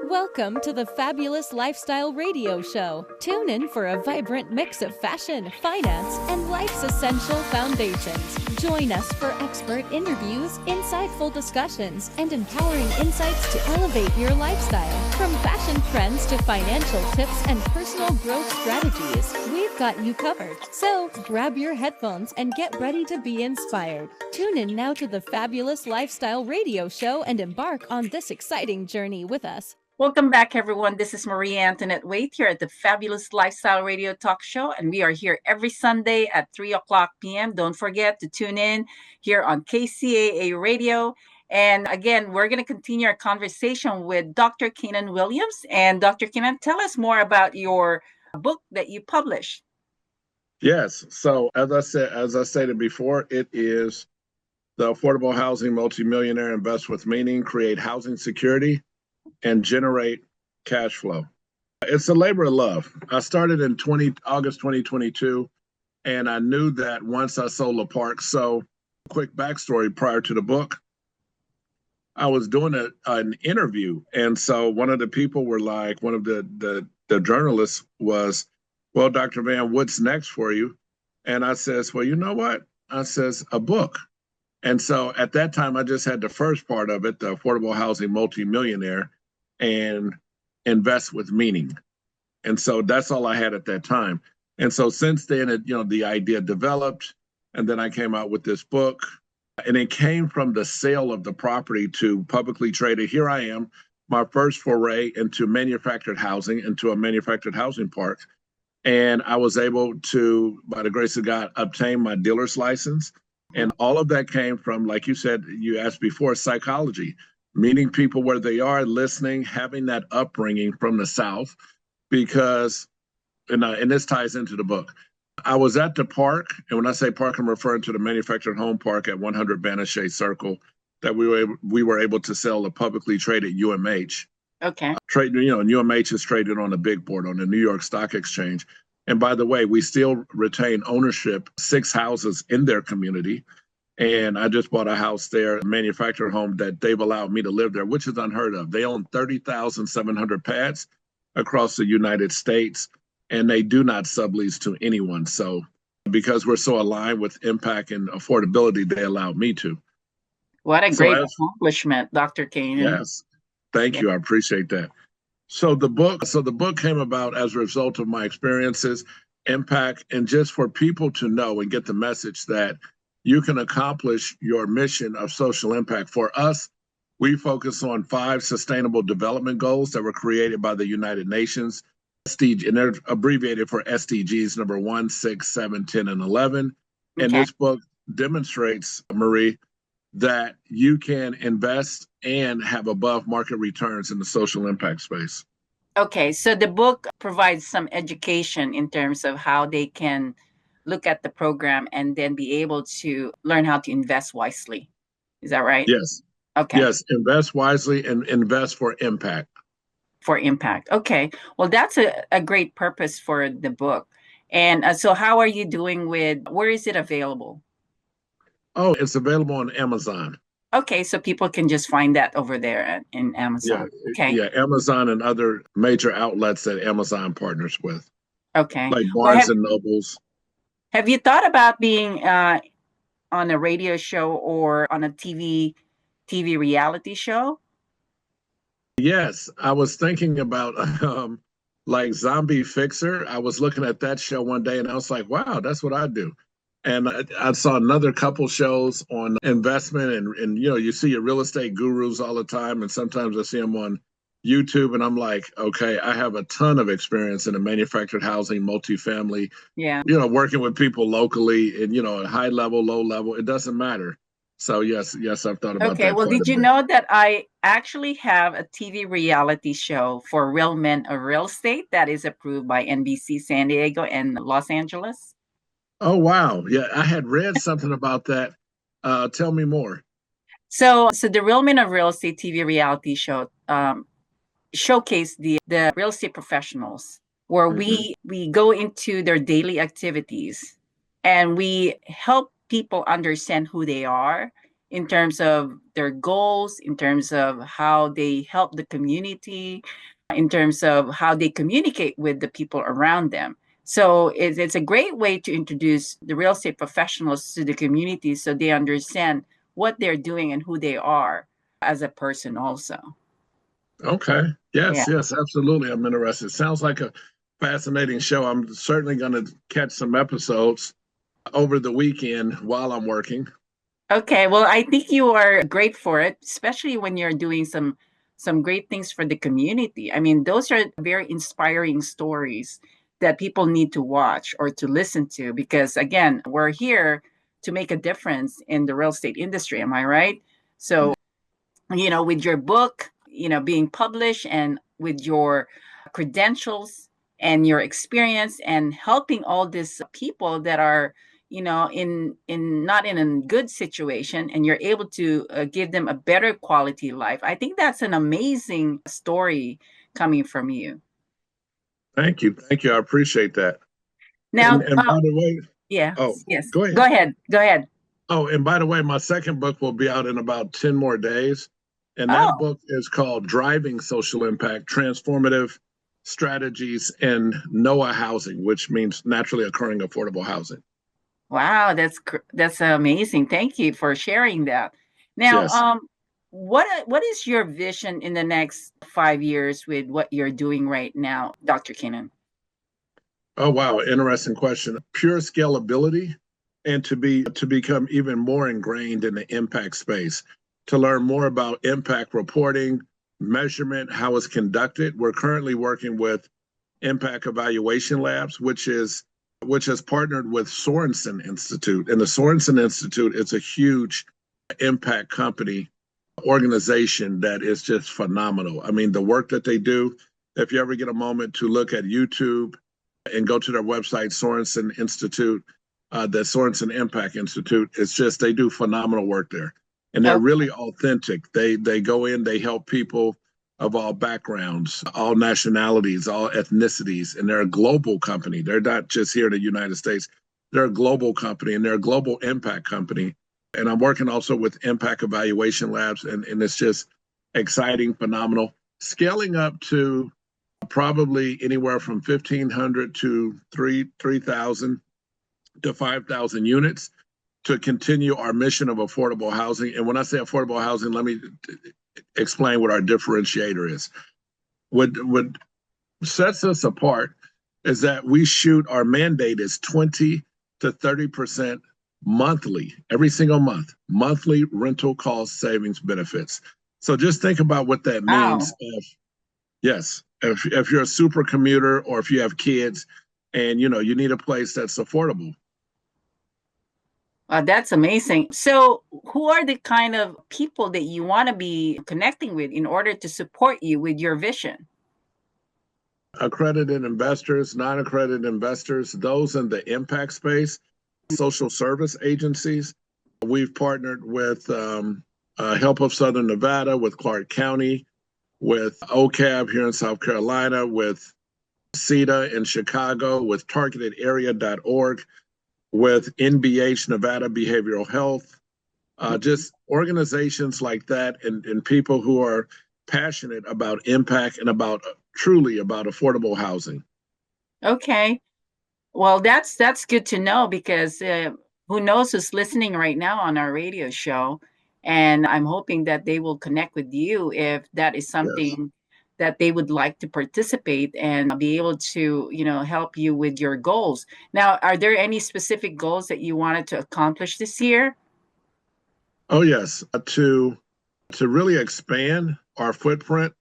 Welcome to the Fabulous Lifestyle Radio Show. Tune in for a vibrant mix of fashion, finance, and life's essential foundations. Join us for expert interviews, insightful discussions, and empowering insights to elevate your lifestyle. From fashion trends to financial tips and personal growth strategies, we've got you covered. So grab your headphones and get ready to be inspired. Tune in now to the Fabulous Lifestyle Radio Show and embark on this exciting journey with us. Welcome back, everyone. This is Maria Antoinette Waite here at the Fabulous Lifestyle Radio Talk Show, and we are here every Sunday at 3 o'clock p.m. Don't forget to tune in here on KCAA Radio. And again, we're going to continue our conversation with Dr. Keenan Williams. And Dr. Keenan, tell us more about your book that you published. Yes. So as I stated before, it is the Affordable Housing Multimillionaire Invest with Meaning, Create Housing Security, and Generate Cash Flow. It's a labor of love. I started in August 2022, and I knew that once I sold a park. So quick backstory prior to the book, I was doing an interview. And so one of the people were like, one of the journalists was, well, Dr. Van, what's next for you? And I says, well, you know what? I says, a book. And so at that time, I just had the first part of it, the Affordable Housing Multimillionaire and Invest with Meaning. And so that's all I had at that time. And so since then, the idea developed, and then I came out with this book, and it came from the sale of the property to publicly traded. Here I am, my first foray into manufactured housing, into a manufactured housing park. And I was able to, by the grace of God, obtain my dealer's license. And all of that came from, like you said, you asked before, psychology, meeting people where they are, listening, having that upbringing from the South, because, and this ties into the book. I was at the park, and when I say park, I'm referring to the manufactured home park at 100 Banachet Circle that we were able to sell a publicly traded UMH. Okay. UMH is traded on the big board on the New York Stock Exchange. And by the way, we still retain ownership, 6 houses in their community. And I just bought a house there, a manufactured home that they've allowed me to live there, which is unheard of. They own 30,700 pads across the United States, and they do not sublease to anyone. So because we're so aligned with impact and affordability, they allowed me to. What a great accomplishment, Dr. Keenan. Yes. Thank you. I appreciate that. So the book came about as a result of my experiences, impact, and just for people to know and get the message that you can accomplish your mission of social impact. For us, we focus on 5 sustainable development goals that were created by the United Nations, and they're abbreviated for SDGs number 1, 6, 7, 10, and 11. Okay. And this book demonstrates, Marie, that you can invest and have above market returns in the social impact space. Okay, so the book provides some education in terms of how they can look at the program and then be able to learn how to invest wisely. Is that right? Yes. Okay. Yes, invest wisely and invest for impact. For impact. Okay. Well, that's a great purpose for the book. And so how are you doing where is it available? Oh, it's available on Amazon. Okay, so people can just find that over there in Amazon. Yeah, okay. Yeah, Amazon and other major outlets that Amazon partners with. Okay. Like Barnes and Nobles. Have you thought about being on a radio show or on a TV reality show? Yes, I was thinking about like Zombie Fixer. I was looking at that show one day and I was like, wow, that's what I do. And I saw another couple shows on investment and you see your real estate gurus all the time. And sometimes I see them on YouTube and I'm like, okay, I have a ton of experience in the manufactured housing, multifamily, working with people locally and, high level, low level, it doesn't matter. So yes, I've thought about that. Okay, well, did you know that I actually have a TV reality show for real men of real estate that is approved by NBC San Diego and Los Angeles? Oh, wow. Yeah, I had read something about that. Tell me more. So the Real Men of Real Estate TV reality show showcase the real estate professionals where we go into their daily activities and we help people understand who they are in terms of their goals, in terms of how they help the community, in terms of how they communicate with the people around them. So it's a great way to introduce the real estate professionals to the community so they understand what they're doing and who they are as a person also. Okay. Yeah. Yes, absolutely. I'm interested. Sounds like a fascinating show. I'm certainly going to catch some episodes over the weekend while I'm working. Okay, well, I think you are great for it, especially when you're doing some great things for the community. I mean, those are very inspiring stories that people need to watch or to listen to because again, we're here to make a difference in the real estate industry, am I right? So, with your book, being published and with your credentials and your experience and helping all these people that are in not in a good situation and you're able to give them a better quality life. I think that's an amazing story coming from you. Thank you. Thank you. I appreciate that. Now, And by the way, yeah, oh, yes, go go ahead. ahead, go ahead. Oh, and by the way, my second book will be out in about 10 more days. And that Oh, book is called Driving Social Impact Transformative Strategies in NOAH Housing, which means naturally occurring affordable housing. wow, that's amazing. Thank you for sharing that. Now, Yes. what is your vision in the next 5 years with what you're doing right now, Dr. Kinnan? Oh, wow. Interesting question. Pure scalability and to become even more ingrained in the impact space, to learn more about impact reporting, measurement, how it's conducted. We're currently working with Impact Evaluation Labs, which has partnered with Sorensen Institute. And the Sorensen Institute is a huge impact company organization that is just phenomenal. I mean, the work that they do, if you ever get a moment to look at YouTube and go to their website, Sorensen Institute, the Sorensen Impact Institute, it's just they do phenomenal work there. And they're Oh, really authentic. They go in, they help people of all backgrounds, all nationalities, all ethnicities, and they're a global company. They're not just here in the United States. They're a global company and they're a global impact company. And I'm working also with Impact Evaluation Labs, and it's just exciting, phenomenal. Scaling up to probably anywhere from 1,500 to 3,000 to 5,000 units to continue our mission of affordable housing. And when I say affordable housing, let me explain what our differentiator is. What sets us apart is that we shoot, our mandate is 20 to 30% monthly, every single month, monthly rental cost savings benefits. So just think about what that wow. means. If you're a super commuter or if you have kids and you need a place that's affordable. That's amazing. So, who are the kind of people that you want to be connecting with in order to support you with your vision? Accredited investors, non-accredited investors, those in the impact space, social service agencies. We've partnered with Help of Southern Nevada, with Clark County, with OCAB here in South Carolina, with CETA in Chicago, with targetedarea.org, with NBH, Nevada Behavioral Health, just organizations like that, and people who are passionate about impact and about truly about affordable housing. Okay. Well, that's good to know because who knows who's listening right now on our radio show, and I'm hoping that they will connect with you if that is Yes. something that they would like to participate and be able to, help you with your goals. Now, are there any specific goals that you wanted to accomplish this year? Oh yes, to really expand our footprint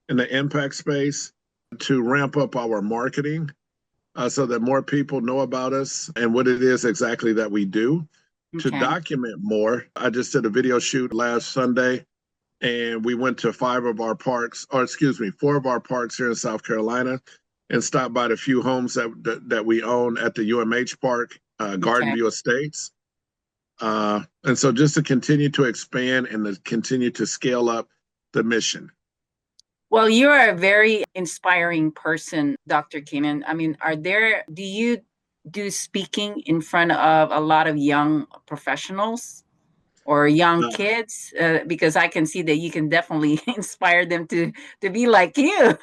in the impact space, to ramp up our marketing so that more people know about us and what it is exactly that we do, to Okay. document more. I just did a video shoot last Sunday and we went to four of our parks here in South Carolina and stopped by the few homes that we own at the UMH Park, Garden Okay. View Estates. And so just to continue to expand and to continue to scale up the mission. Well, you're a very inspiring person, Dr. Keenan. I mean, do you do speaking in front of a lot of young professionals? or young kids? Because I can see that you can definitely inspire them to be like you.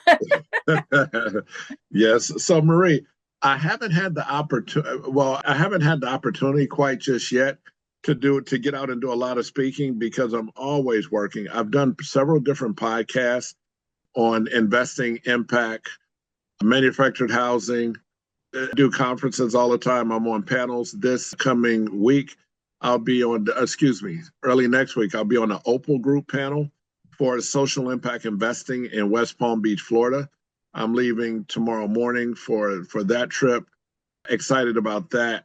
Yes. So, Marie, I haven't had the opportunity. Well, I haven't had the opportunity quite just yet to get out and do a lot of speaking because I'm always working. I've done several different podcasts on investing, impact, manufactured housing. I do conferences all the time. I'm on panels. This coming week, early next week, I'll be on the Opal Group panel for social impact investing in West Palm Beach, Florida. I'm leaving tomorrow morning for that trip. Excited about that.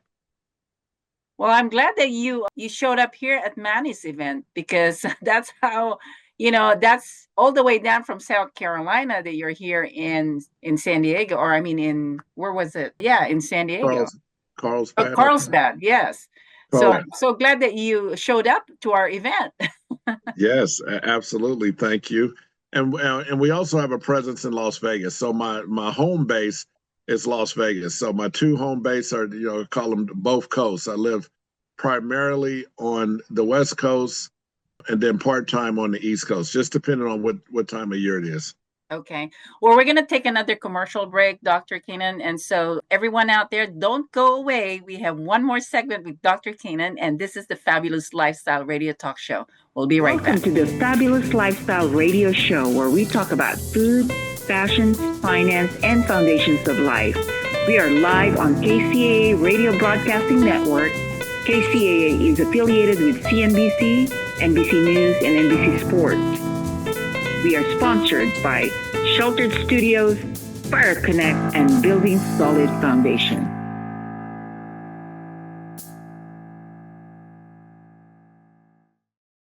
Well, I'm glad that you showed up here at Manny's event, because that's how, that's all the way down from South Carolina that you're here in San Diego, or I mean where was it? Yeah, in San Diego. Carlsbad. Carlsbad, yes. So I'm so glad that you showed up to our event. Yes, absolutely. Thank you. And we also have a presence in Las Vegas. So my home base is Las Vegas. So my two home bases are, call them both coasts. I live primarily on the West Coast and then part-time on the East Coast, just depending on what time of year it is. Okay. Well, we're going to take another commercial break, Dr. Keenan. And so everyone out there, don't go away. We have one more segment with Dr. Keenan, and this is the Fabulous Lifestyle Radio Talk Show. We'll be right back. Welcome to the Fabulous Lifestyle Radio Show, where we talk about food, fashion, finance, and foundations of life. We are live on KCAA Radio Broadcasting Network. KCAA is affiliated with CNBC, NBC News, and NBC Sports. We are sponsored by Sheltered Studios, Fire Connect, and Building Solid Foundation.